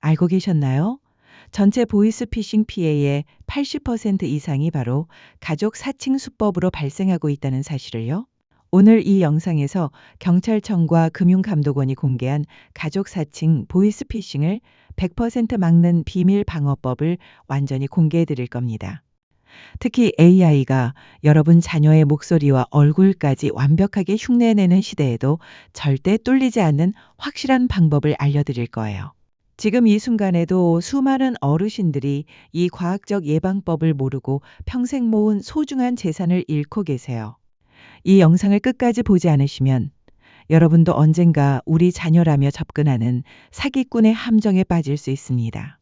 알고 계셨나요? 전체 보이스피싱 피해의 80% 이상이 바로 가족 사칭 수법으로 발생하고 있다는 사실을요. 오늘 이 영상에서 경찰청과 금융감독원이 공개한 가족 사칭 보이스피싱을 100% 막는 비밀 방어법을 완전히 공개해 드릴 겁니다. 특히 AI가 여러분 자녀의 목소리와 얼굴까지 완벽하게 흉내내는 시대에도 절대 뚫리지 않는 확실한 방법을 알려드릴 거예요. 지금 이 순간에도 수많은 어르신들이 이 과학적 예방법을 모르고 평생 모은 소중한 재산을 잃고 계세요. 이 영상을 끝까지 보지 않으시면 여러분도 언젠가 우리 자녀라며 접근하는 사기꾼의 함정에 빠질 수 있습니다.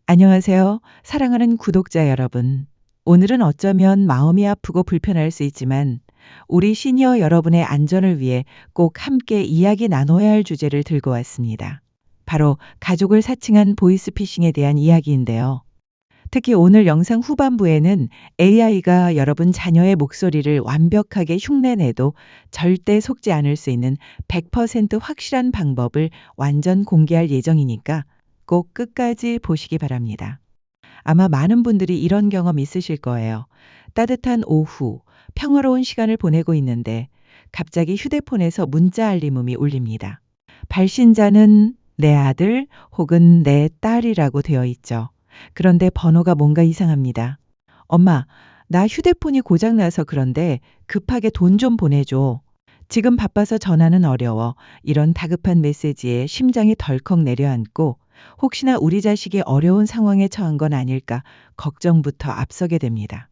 안녕하세요. 사랑하는 구독자 여러분. 오늘은 어쩌면 마음이 아프고 불편할 수 있지만 우리 시니어 여러분의 안전을 위해 꼭 함께 이야기 나눠야 할 주제를 들고 왔습니다. 바로 가족을 사칭한 보이스피싱에 대한 이야기인데요. 특히 오늘 영상 후반부에는 AI가 여러분 자녀의 목소리를 완벽하게 흉내내도 절대 속지 않을 수 있는 100% 확실한 방법을 완전 공개할 예정이니까 꼭 끝까지 보시기 바랍니다. 아마 많은 분들이 이런 경험 있으실 거예요. 따뜻한 오후, 평화로운 시간을 보내고 있는데 갑자기 휴대폰에서 문자 알림음이 울립니다. 발신자는 내 아들 혹은 내 딸이라고 되어 있죠. 그런데 번호가 뭔가 이상합니다. 엄마, 나 휴대폰이 고장나서 그런데 급하게 돈 좀 보내줘. 지금 바빠서 전화는 어려워. 이런 다급한 메시지에 심장이 덜컥 내려앉고 혹시나 우리 자식이 어려운 상황에 처한 건 아닐까 걱정부터 앞서게 됩니다.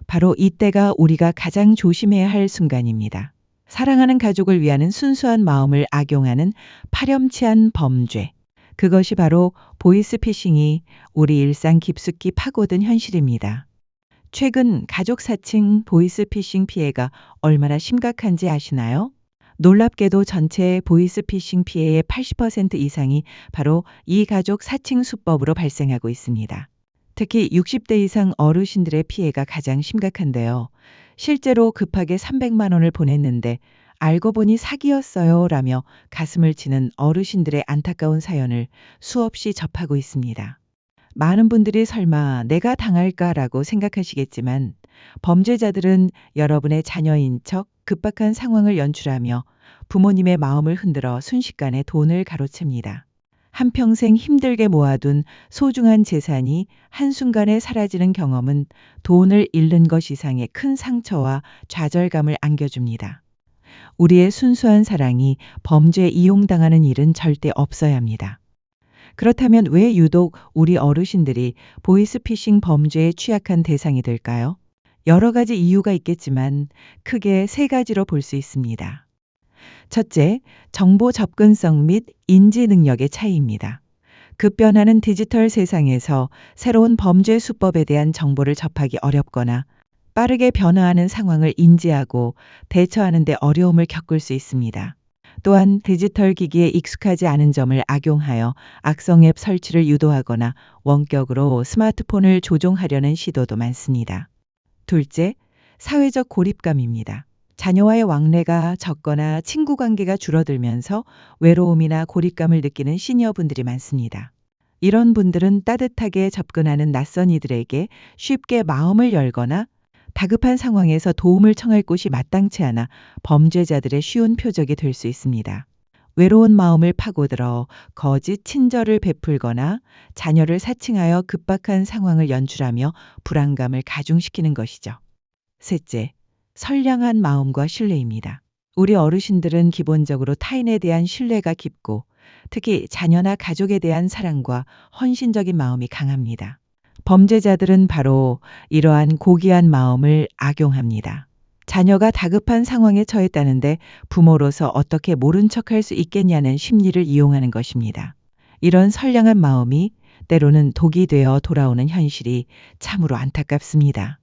바로 이때가 우리가 가장 조심해야 할 순간입니다. 사랑하는 가족을 위하는 순수한 마음을 악용하는 파렴치한 범죄. 그것이 바로 보이스피싱이 우리 일상 깊숙이 파고든 현실입니다. 최근 가족 사칭 보이스피싱 피해가 얼마나 심각한지 아시나요? 놀랍게도 전체 보이스피싱 피해의 80% 이상이 바로 이 가족 사칭 수법으로 발생하고 있습니다. 특히 60대 이상 어르신들의 피해가 가장 심각한데요. 실제로 급하게 300만 원을 보냈는데 알고 보니 사기였어요 라며 가슴을 치는 어르신들의 안타까운 사연을 수없이 접하고 있습니다. 많은 분들이 설마 내가 당할까라고 생각하시겠지만 범죄자들은 여러분의 자녀인 척 급박한 상황을 연출하며 부모님의 마음을 흔들어 순식간에 돈을 가로챕니다. 한평생 힘들게 모아둔 소중한 재산이 한순간에 사라지는 경험은 돈을 잃는 것 이상의 큰 상처와 좌절감을 안겨줍니다. 우리의 순수한 사랑이 범죄에 이용당하는 일은 절대 없어야 합니다. 그렇다면 왜 유독 우리 어르신들이 보이스피싱 범죄에 취약한 대상이 될까요? 여러 가지 이유가 있겠지만 크게 세 가지로 볼 수 있습니다. 첫째, 정보 접근성 및 인지 능력의 차이입니다. 급변하는 디지털 세상에서 새로운 범죄 수법에 대한 정보를 접하기 어렵거나 빠르게 변화하는 상황을 인지하고 대처하는 데 어려움을 겪을 수 있습니다. 또한 디지털 기기에 익숙하지 않은 점을 악용하여 악성 앱 설치를 유도하거나 원격으로 스마트폰을 조종하려는 시도도 많습니다. 둘째, 사회적 고립감입니다. 자녀와의 왕래가 적거나 친구 관계가 줄어들면서 외로움이나 고립감을 느끼는 시니어분들이 많습니다. 이런 분들은 따뜻하게 접근하는 낯선 이들에게 쉽게 마음을 열거나 다급한 상황에서 도움을 청할 곳이 마땅치 않아 범죄자들의 쉬운 표적이 될 수 있습니다. 외로운 마음을 파고들어 거짓 친절을 베풀거나 자녀를 사칭하여 급박한 상황을 연출하며 불안감을 가중시키는 것이죠. 셋째, 선량한 마음과 신뢰입니다. 우리 어르신들은 기본적으로 타인에 대한 신뢰가 깊고 특히 자녀나 가족에 대한 사랑과 헌신적인 마음이 강합니다. 범죄자들은 바로 이러한 고귀한 마음을 악용합니다. 자녀가 다급한 상황에 처했다는데 부모로서 어떻게 모른 척할 수 있겠냐는 심리를 이용하는 것입니다. 이런 선량한 마음이 때로는 독이 되어 돌아오는 현실이 참으로 안타깝습니다.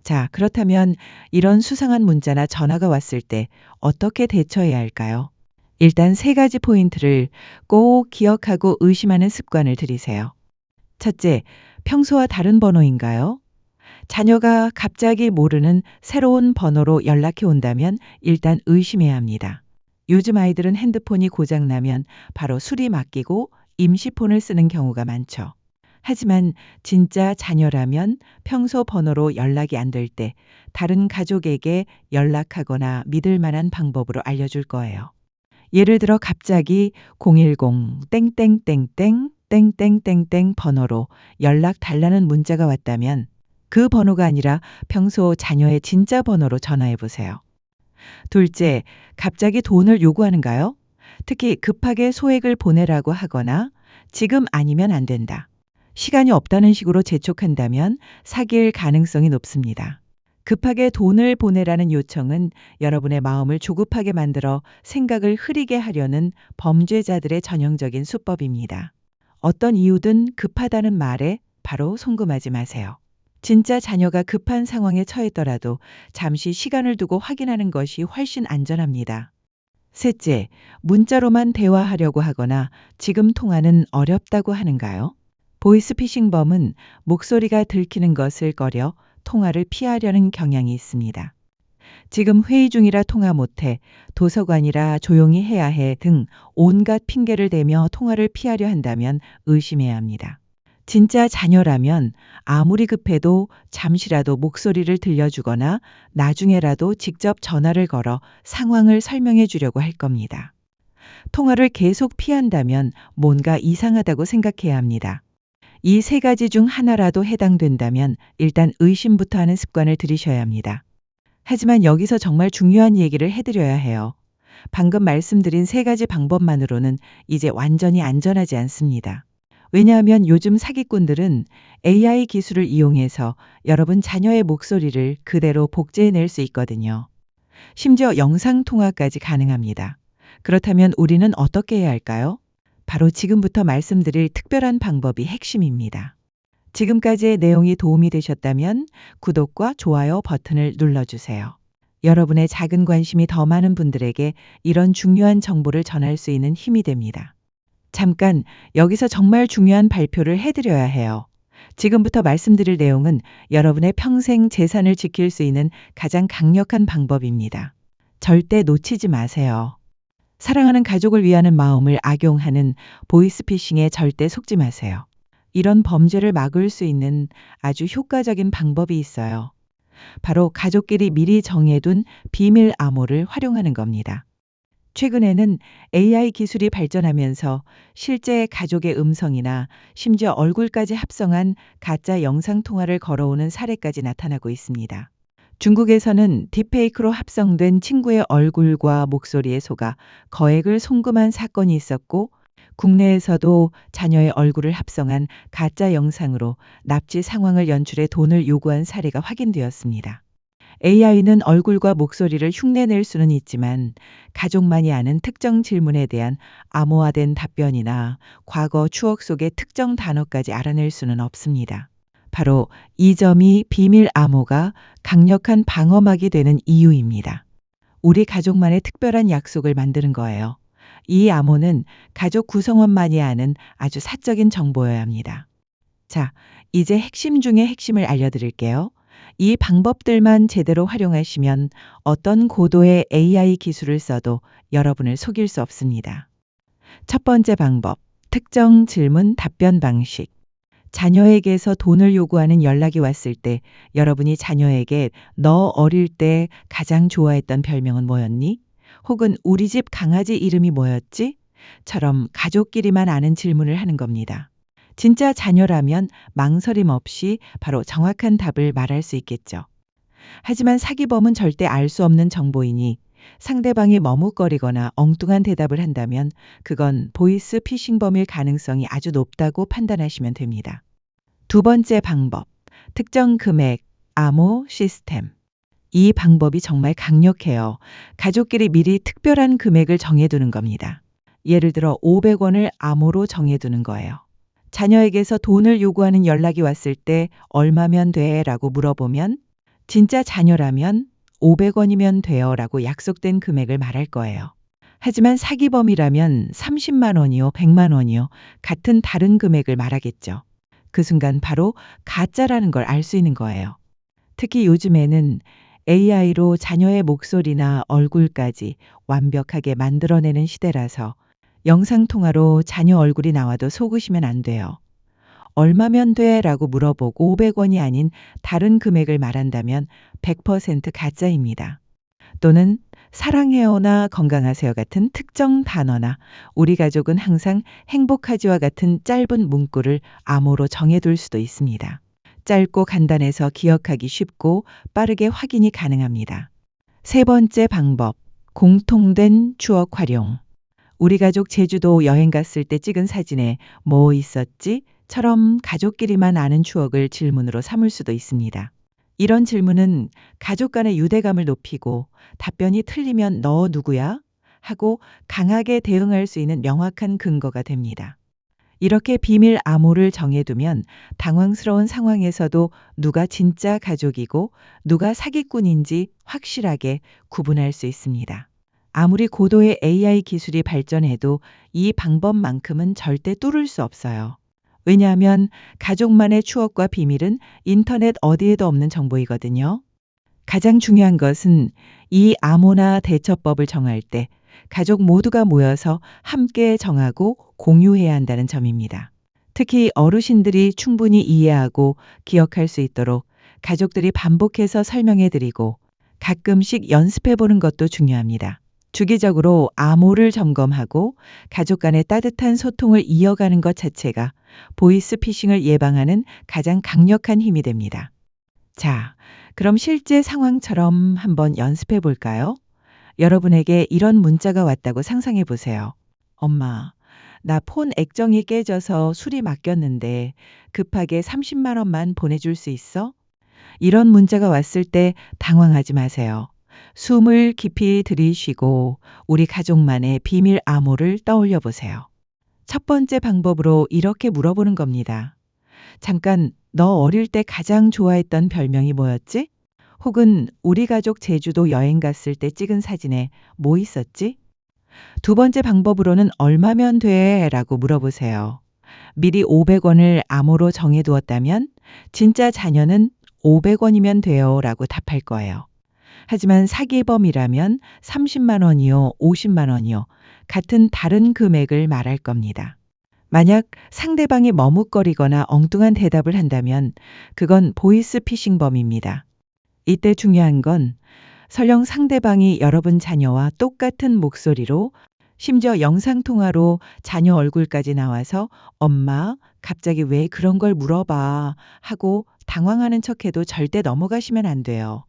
자, 그렇다면 이런 수상한 문자나 전화가 왔을 때 어떻게 대처해야 할까요? 일단 세 가지 포인트를 꼭 기억하고 의심하는 습관을 들이세요. 첫째, 평소와 다른 번호인가요? 자녀가 갑자기 모르는 새로운 번호로 연락해 온다면 일단 의심해야 합니다. 요즘 아이들은 핸드폰이 고장나면 바로 수리 맡기고 임시폰을 쓰는 경우가 많죠. 하지만 진짜 자녀라면 평소 번호로 연락이 안 될 때 다른 가족에게 연락하거나 믿을 만한 방법으로 알려줄 거예요. 예를 들어 갑자기 010 땡땡땡땡 땡땡땡땡 번호로 연락 달라는 문자가 왔다면 그 번호가 아니라 평소 자녀의 진짜 번호로 전화해 보세요. 둘째, 갑자기 돈을 요구하는가요? 특히 급하게 소액을 보내라고 하거나 지금 아니면 안 된다. 시간이 없다는 식으로 재촉한다면 사기일 가능성이 높습니다. 급하게 돈을 보내라는 요청은 여러분의 마음을 조급하게 만들어 생각을 흐리게 하려는 범죄자들의 전형적인 수법입니다. 어떤 이유든 급하다는 말에 바로 송금하지 마세요. 진짜 자녀가 급한 상황에 처했더라도 잠시 시간을 두고 확인하는 것이 훨씬 안전합니다. 셋째, 문자로만 대화하려고 하거나 지금 통화는 어렵다고 하는가요? 보이스피싱범은 목소리가 들키는 것을 꺼려 통화를 피하려는 경향이 있습니다. 지금 회의 중이라 통화 못해, 도서관이라 조용히 해야 해 등 온갖 핑계를 대며 통화를 피하려 한다면 의심해야 합니다. 진짜 자녀라면 아무리 급해도 잠시라도 목소리를 들려주거나 나중에라도 직접 전화를 걸어 상황을 설명해 주려고 할 겁니다. 통화를 계속 피한다면 뭔가 이상하다고 생각해야 합니다. 이 세 가지 중 하나라도 해당된다면 일단 의심부터 하는 습관을 들이셔야 합니다. 하지만 여기서 정말 중요한 얘기를 해드려야 해요. 방금 말씀드린 세 가지 방법만으로는 이제 완전히 안전하지 않습니다. 왜냐하면 요즘 사기꾼들은 AI 기술을 이용해서 여러분 자녀의 목소리를 그대로 복제해낼 수 있거든요. 심지어 영상통화까지 가능합니다. 그렇다면 우리는 어떻게 해야 할까요? 바로 지금부터 말씀드릴 특별한 방법이 핵심입니다. 지금까지의 내용이 도움이 되셨다면 구독과 좋아요 버튼을 눌러주세요. 여러분의 작은 관심이 더 많은 분들에게 이런 중요한 정보를 전할 수 있는 힘이 됩니다. 잠깐, 여기서 정말 중요한 발표를 해드려야 해요. 지금부터 말씀드릴 내용은 여러분의 평생 재산을 지킬 수 있는 가장 강력한 방법입니다. 절대 놓치지 마세요. 사랑하는 가족을 위하는 마음을 악용하는 보이스피싱에 절대 속지 마세요. 이런 범죄를 막을 수 있는 아주 효과적인 방법이 있어요. 바로 가족끼리 미리 정해둔 비밀 암호를 활용하는 겁니다. 최근에는 AI 기술이 발전하면서 실제 가족의 음성이나 심지어 얼굴까지 합성한 가짜 영상 통화를 걸어오는 사례까지 나타나고 있습니다. 중국에서는 딥페이크로 합성된 친구의 얼굴과 목소리에 속아 거액을 송금한 사건이 있었고, 국내에서도 자녀의 얼굴을 합성한 가짜 영상으로 납치 상황을 연출해 돈을 요구한 사례가 확인되었습니다. AI는 얼굴과 목소리를 흉내낼 수는 있지만 가족만이 아는 특정 질문에 대한 암호화된 답변이나 과거 추억 속의 특정 단어까지 알아낼 수는 없습니다. 바로 이 점이 비밀 암호가 강력한 방어막이 되는 이유입니다. 우리 가족만의 특별한 약속을 만드는 거예요. 이 암호는 가족 구성원만이 아는 아주 사적인 정보여야 합니다. 자, 이제 핵심 중의 핵심을 알려드릴게요. 이 방법들만 제대로 활용하시면 어떤 고도의 AI 기술을 써도 여러분을 속일 수 없습니다. 첫 번째 방법, 특정 질문 답변 방식. 자녀에게서 돈을 요구하는 연락이 왔을 때 여러분이 자녀에게 너 어릴 때 가장 좋아했던 별명은 뭐였니? 혹은 우리 집 강아지 이름이 뭐였지? 처럼 가족끼리만 아는 질문을 하는 겁니다. 진짜 자녀라면 망설임 없이 바로 정확한 답을 말할 수 있겠죠. 하지만 사기범은 절대 알 수 없는 정보이니 상대방이 머뭇거리거나 엉뚱한 대답을 한다면 그건 보이스 피싱범일 가능성이 아주 높다고 판단하시면 됩니다. 두 번째 방법, 특정 금액, 암호 시스템. 이 방법이 정말 강력해요. 가족끼리 미리 특별한 금액을 정해두는 겁니다. 예를 들어 500원을 암호로 정해두는 거예요. 자녀에게서 돈을 요구하는 연락이 왔을 때 얼마면 돼? 라고 물어보면 진짜 자녀라면 500원이면 돼요 라고 약속된 금액을 말할 거예요. 하지만 사기범이라면 30만 원이요, 100만 원이요, 같은 다른 금액을 말하겠죠. 그 순간 바로 가짜라는 걸 알 수 있는 거예요. 특히 요즘에는 AI로 자녀의 목소리나 얼굴까지 완벽하게 만들어내는 시대라서 영상통화로 자녀 얼굴이 나와도 속으시면 안 돼요. 얼마면 돼? 라고 물어보고 500원이 아닌 다른 금액을 말한다면 100% 가짜입니다. 또는 사랑해요나 건강하세요 같은 특정 단어나 우리 가족은 항상 행복하지와 같은 짧은 문구를 암호로 정해둘 수도 있습니다. 짧고 간단해서 기억하기 쉽고 빠르게 확인이 가능합니다. 세 번째 방법, 공통된 추억 활용. 우리 가족 제주도 여행 갔을 때 찍은 사진에 뭐 있었지? 처럼 가족끼리만 아는 추억을 질문으로 삼을 수도 있습니다. 이런 질문은 가족 간의 유대감을 높이고 답변이 틀리면 너 누구야? 하고 강하게 대응할 수 있는 명확한 근거가 됩니다. 이렇게 비밀 암호를 정해두면 당황스러운 상황에서도 누가 진짜 가족이고 누가 사기꾼인지 확실하게 구분할 수 있습니다. 아무리 고도의 AI 기술이 발전해도 이 방법만큼은 절대 뚫을 수 없어요. 왜냐하면 가족만의 추억과 비밀은 인터넷 어디에도 없는 정보이거든요. 가장 중요한 것은 이 암호나 대처법을 정할 때 가족 모두가 모여서 함께 정하고 공유해야 한다는 점입니다. 특히 어르신들이 충분히 이해하고 기억할 수 있도록 가족들이 반복해서 설명해 드리고 가끔씩 연습해 보는 것도 중요합니다. 주기적으로 암호를 점검하고 가족 간의 따뜻한 소통을 이어가는 것 자체가 보이스피싱을 예방하는 가장 강력한 힘이 됩니다. 자, 그럼 실제 상황처럼 한번 연습해 볼까요? 여러분에게 이런 문자가 왔다고 상상해 보세요. 엄마, 나 폰 액정이 깨져서 수리 맡겼는데 급하게 30만 원만 보내줄 수 있어? 이런 문자가 왔을 때 당황하지 마세요. 숨을 깊이 들이쉬고 우리 가족만의 비밀 암호를 떠올려 보세요. 첫 번째 방법으로 이렇게 물어보는 겁니다. 잠깐, 너 어릴 때 가장 좋아했던 별명이 뭐였지? 혹은 우리 가족 제주도 여행 갔을 때 찍은 사진에 뭐 있었지? 두 번째 방법으로는 얼마면 돼? 라고 물어보세요. 미리 500원을 암호로 정해두었다면 진짜 자녀는 500원이면 돼요 라고 답할 거예요. 하지만 사기범이라면 30만 원이요, 50만 원이요, 같은 다른 금액을 말할 겁니다. 만약 상대방이 머뭇거리거나 엉뚱한 대답을 한다면 그건 보이스피싱범입니다. 이때 중요한 건 설령 상대방이 여러분 자녀와 똑같은 목소리로 심지어 영상통화로 자녀 얼굴까지 나와서 엄마, 갑자기 왜 그런 걸 물어봐 하고 당황하는 척해도 절대 넘어가시면 안 돼요.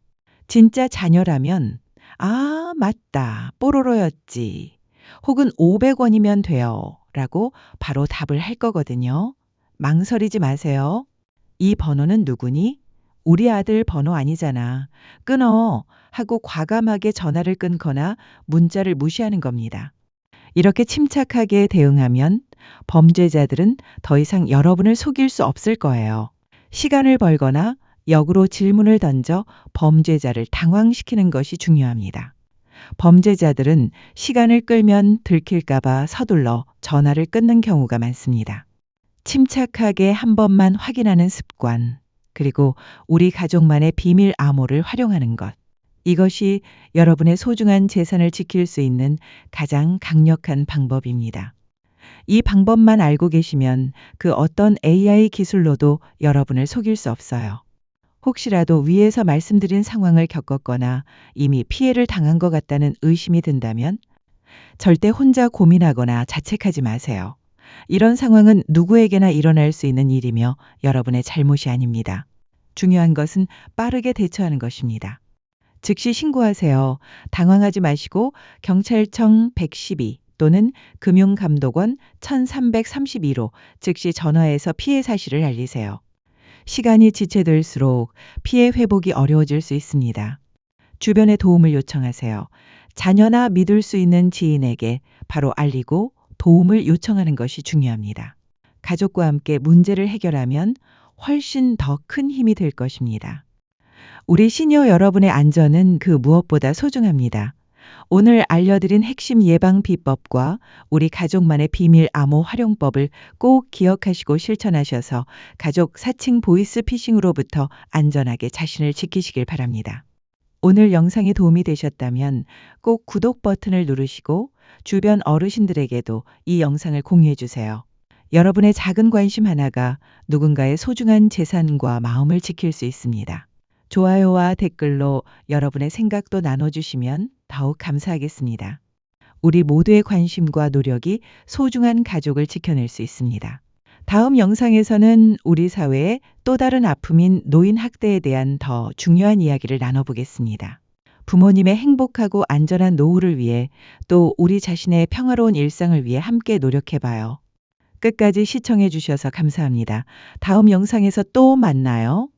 진짜 자녀라면 아, 맞다. 뽀로로였지. 혹은 500원이면 돼요. 라고 바로 답을 할 거거든요. 망설이지 마세요. 이 번호는 누구니? 우리 아들 번호 아니잖아. 끊어. 하고 과감하게 전화를 끊거나 문자를 무시하는 겁니다. 이렇게 침착하게 대응하면 범죄자들은 더 이상 여러분을 속일 수 없을 거예요. 시간을 벌거나 역으로 질문을 던져 범죄자를 당황시키는 것이 중요합니다. 범죄자들은 시간을 끌면 들킬까봐 서둘러 전화를 끊는 경우가 많습니다. 침착하게 한 번만 확인하는 습관, 그리고 우리 가족만의 비밀 암호를 활용하는 것. 이것이 여러분의 소중한 재산을 지킬 수 있는 가장 강력한 방법입니다. 이 방법만 알고 계시면 그 어떤 AI 기술로도 여러분을 속일 수 없어요. 혹시라도 위에서 말씀드린 상황을 겪었거나 이미 피해를 당한 것 같다는 의심이 든다면 절대 혼자 고민하거나 자책하지 마세요. 이런 상황은 누구에게나 일어날 수 있는 일이며 여러분의 잘못이 아닙니다. 중요한 것은 빠르게 대처하는 것입니다. 즉시 신고하세요. 당황하지 마시고 경찰청 112 또는 금융감독원 1332로 즉시 전화해서 피해 사실을 알리세요. 시간이 지체될수록 피해 회복이 어려워질 수 있습니다. 주변에 도움을 요청하세요. 자녀나 믿을 수 있는 지인에게 바로 알리고 도움을 요청하는 것이 중요합니다. 가족과 함께 문제를 해결하면 훨씬 더 큰 힘이 될 것입니다. 우리 시니어 여러분의 안전은 그 무엇보다 소중합니다. 오늘 알려드린 핵심 예방 비법과 우리 가족만의 비밀 암호 활용법을 꼭 기억하시고 실천하셔서 가족 사칭 보이스 피싱으로부터 안전하게 자신을 지키시길 바랍니다. 오늘 영상이 도움이 되셨다면 꼭 구독 버튼을 누르시고 주변 어르신들에게도 이 영상을 공유해 주세요. 여러분의 작은 관심 하나가 누군가의 소중한 재산과 마음을 지킬 수 있습니다. 좋아요와 댓글로 여러분의 생각도 나눠주시면 더욱 감사하겠습니다. 우리 모두의 관심과 노력이 소중한 가족을 지켜낼 수 있습니다. 다음 영상에서는 우리 사회의 또 다른 아픔인 노인 학대에 대한 더 중요한 이야기를 나눠보겠습니다. 부모님의 행복하고 안전한 노후를 위해 또 우리 자신의 평화로운 일상을 위해 함께 노력해봐요. 끝까지 시청해 주셔서 감사합니다. 다음 영상에서 또 만나요.